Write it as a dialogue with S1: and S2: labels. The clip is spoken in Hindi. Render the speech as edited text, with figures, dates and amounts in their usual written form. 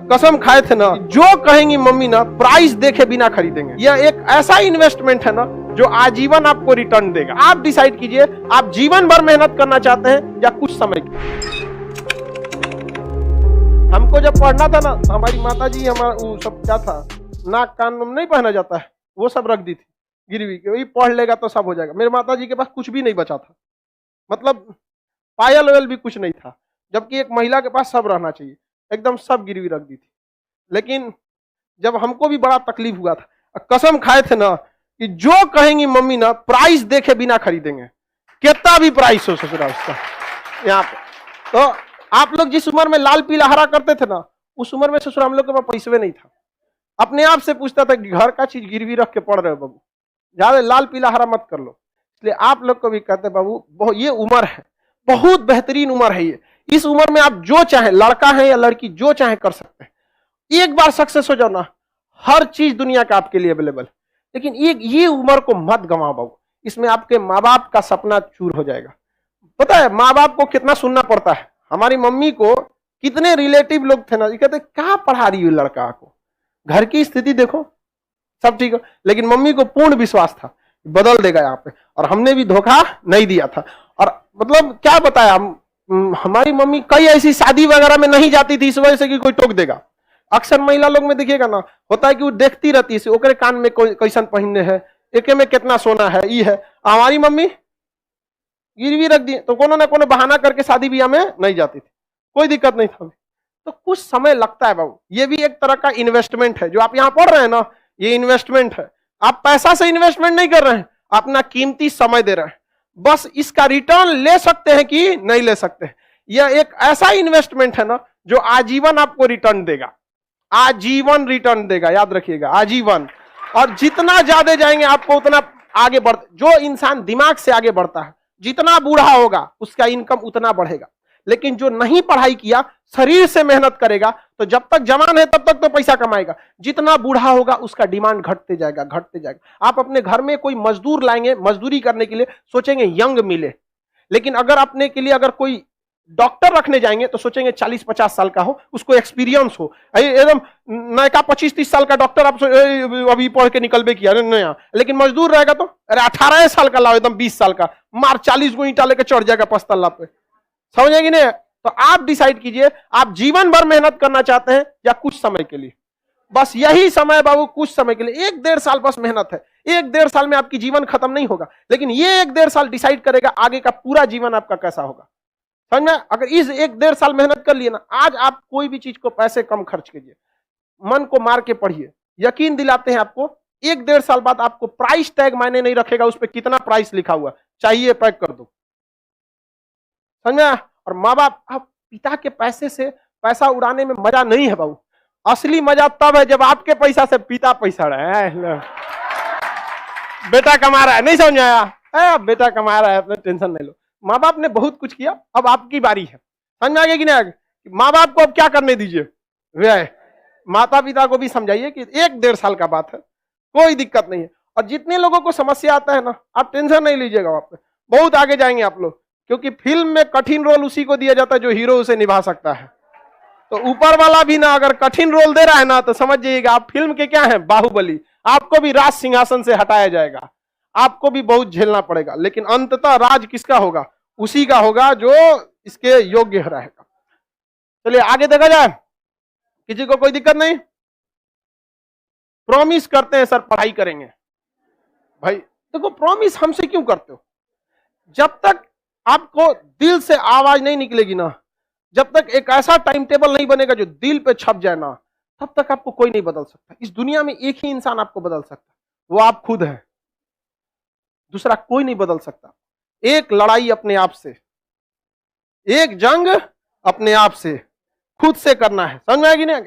S1: कसम खाए थे ना, जो कहेंगी मम्मी ना प्राइस देखे बिना खरीदेंगे। यह एक ऐसा इन्वेस्टमेंट है ना जो आजीवन आपको रिटर्न देगा। आप डिसाइड कीजिए, आप जीवन भर मेहनत करना चाहते हैं या कुछ समय की। हमको जब पढ़ना था ना, हमारी माता जी हमारा वो सब क्या था, नाक कान में नहीं पहना जाता है, वो सब रख दी थी गिरवी के, वही पढ़ लेगा तो सब हो जाएगा। मेरे माता जी के पास कुछ भी नहीं बचा था, मतलब पायल वायल भी कुछ नहीं था, जबकि एक महिला के पास सब रहना चाहिए, एकदम सब गिरवी रख दी थी। लेकिन जब हमको भी बड़ा तकलीफ हुआ था, कसम खाए थे ना कि जो कहेंगी मम्मी ना प्राइस देखे बिना खरीदेंगे, कितना भी प्राइस हो ससुरा उसका। यहाँ पे तो आप लोग जिस उम्र में लाल पीला हरा करते थे ना, उस उम्र में ससुरा हम लोग के पास पैसे नहीं था। अपने आप से पूछता था कि घर का चीज गिरवी रख के पढ़ रहे हो बाबू, ज्यादा लाल पीला हरा मत कर लो। इसलिए आप लोग को भी कहते बाबू, ये उम्र है, बहुत बेहतरीन उम्र है ये। इस उम्र में आप जो चाहे, लड़का है या लड़की, जो चाहे कर सकते हैं। एक बार सक्सेस हो जाओ ना, हर चीज दुनिया का आपके लिए अवेलेबल। लेकिन ये उम्र को मत गंवाओ बाबू, इसमें आपके माँ बाप का सपना चूर हो जाएगा। पता है माँ बाप को कितना सुनना पड़ता है। हमारी मम्मी को कितने रिलेटिव लोग थे ना, ये कहते क्या पढ़ा रही हो लड़का को, घर की स्थिति देखो सब ठीक हो। लेकिन मम्मी को पूर्ण विश्वास था बदल देगा यहाँ पे, और हमने भी धोखा नहीं दिया था। और मतलब क्या बताया, हमारी मम्मी कई ऐसी शादी वगैरह में नहीं जाती थी इस वजह से कि कोई टोक देगा। अक्सर महिला लोग में देखिएगा ना, होता है कि वो देखती रहती है ओकरे कान में कैसन पहनने है, एके में कितना सोना है, ये है। हमारी मम्मी गिरवी रख दी तो कोनो ना कोनो बहाना करके शादी ब्याह में नहीं जाती थी, कोई दिक्कत नहीं था। तो कुछ समय लगता है बाबू, ये भी एक तरह का इन्वेस्टमेंट है। जो आप यहाँ पढ़ रहे हैं ना, ये इन्वेस्टमेंट है। आप पैसा से इन्वेस्टमेंट नहीं कर रहे हैं, अपना कीमती समय दे रहे हैं। बस इसका रिटर्न ले सकते हैं कि नहीं ले सकते। यह एक ऐसा इन्वेस्टमेंट है ना जो आजीवन आपको रिटर्न देगा, आजीवन रिटर्न देगा, याद रखिएगा, आजीवन। और जितना ज्यादा जाएंगे आपको उतना आगे बढ़, जो इंसान दिमाग से आगे बढ़ता है, जितना बूढ़ा होगा उसका इनकम उतना बढ़ेगा। लेकिन जो नहीं पढ़ाई किया, शरीर से मेहनत करेगा, तो जब तक जवान है तब तक तो पैसा कमाएगा। जितना बूढ़ा होगा उसका डिमांड घटते जाएगा, घटते जाएगा। आप अपने घर में कोई मजदूर लाएंगे, मजदूरी करने के लिए सोचेंगे यंग मिले। लेकिन अगर अपने के लिए अगर कोई डॉक्टर रखने जाएंगे तो सोचेंगे 40-50 साल का हो, उसको एक्सपीरियंस हो। एकदम नया 25-30 साल का डॉक्टर आप अभी पढ़ के निकलबे किया नया। लेकिन मजदूर रहेगा तो अरे 18 साल का लाओ, एकदम 20 साल का, मार 40 गो ईंटा लेके चढ़ जाएगा 5 तल्ला पे। समझेंगे नहीं? तो आप डिसाइड कीजिए, आप जीवन भर मेहनत करना चाहते हैं या कुछ समय के लिए। बस यही समय बाबू, कुछ समय के लिए, 1-1.5 साल बस मेहनत है। 1-1.5 साल में आपकी जीवन खत्म नहीं होगा, लेकिन ये 1-1.5 साल डिसाइड करेगा आगे का पूरा जीवन आपका कैसा होगा। समझ में? अगर इस 1-1.5 साल मेहनत कर लिए ना, आज आप कोई भी चीज को पैसे कम खर्च कीजिए, मन को मार के पढ़िए, यकीन दिलाते हैं आपको 1-1.5 साल बाद आपको प्राइस टैग मायने नहीं रखेगा, उस पर कितना प्राइस लिखा हुआ, चाहिए पैक कर दो। समझ में? और माँ बाप, पिता के पैसे से पैसा उड़ाने में मजा नहीं है बाबू। असली मजा तब है जब आपके पैसा से पिता पैसा रहा है। बेटा कमा रहा है, नहीं समझ आया? बेटा कमा रहा है, अपने टेंशन नहीं लो। माँ बाप ने बहुत कुछ किया, अब आपकी बारी है। समझ में आ गया कि नहीं? माँ बाप को अब क्या करने दीजिए, वे माता पिता को भी समझाइए कि 1-1.5 साल का बात है, कोई दिक्कत नहीं है। और जितने लोगों को समस्या आता है ना, आप टेंशन नहीं लीजिएगा, आप बहुत आगे जाएंगे आप लोग। क्योंकि फिल्म में कठिन रोल उसी को दिया जाता है जो हीरो उसे निभा सकता है। तो ऊपर वाला भी ना अगर कठिन रोल दे रहा है ना, तो समझ जाइएगा आप फिल्म के क्या हैं, बाहुबली। आपको भी राज सिंहासन से हटाया जाएगा, आपको भी बहुत झेलना पड़ेगा, लेकिन अंततः राज किसका होगा? उसी का होगा जो इसके योग्य रहेगा। चलिए आगे देखा जाए, किसी को कोई दिक्कत नहीं? प्रॉमिस करते हैं सर पढ़ाई करेंगे, भाई देखो प्रॉमिस हमसे क्यों करते हो? जब तक आपको दिल से आवाज नहीं निकलेगी ना, जब तक एक ऐसा टाइम टेबल नहीं बनेगा जो दिल पे छप जाए ना, तब तक आपको कोई नहीं बदल सकता। इस दुनिया में एक ही इंसान आपको बदल सकता है, वो आप खुद हैं, दूसरा कोई नहीं बदल सकता। एक लड़ाई अपने आप से, एक जंग अपने आप से, खुद से करना है। समझ में आएगी नहीं?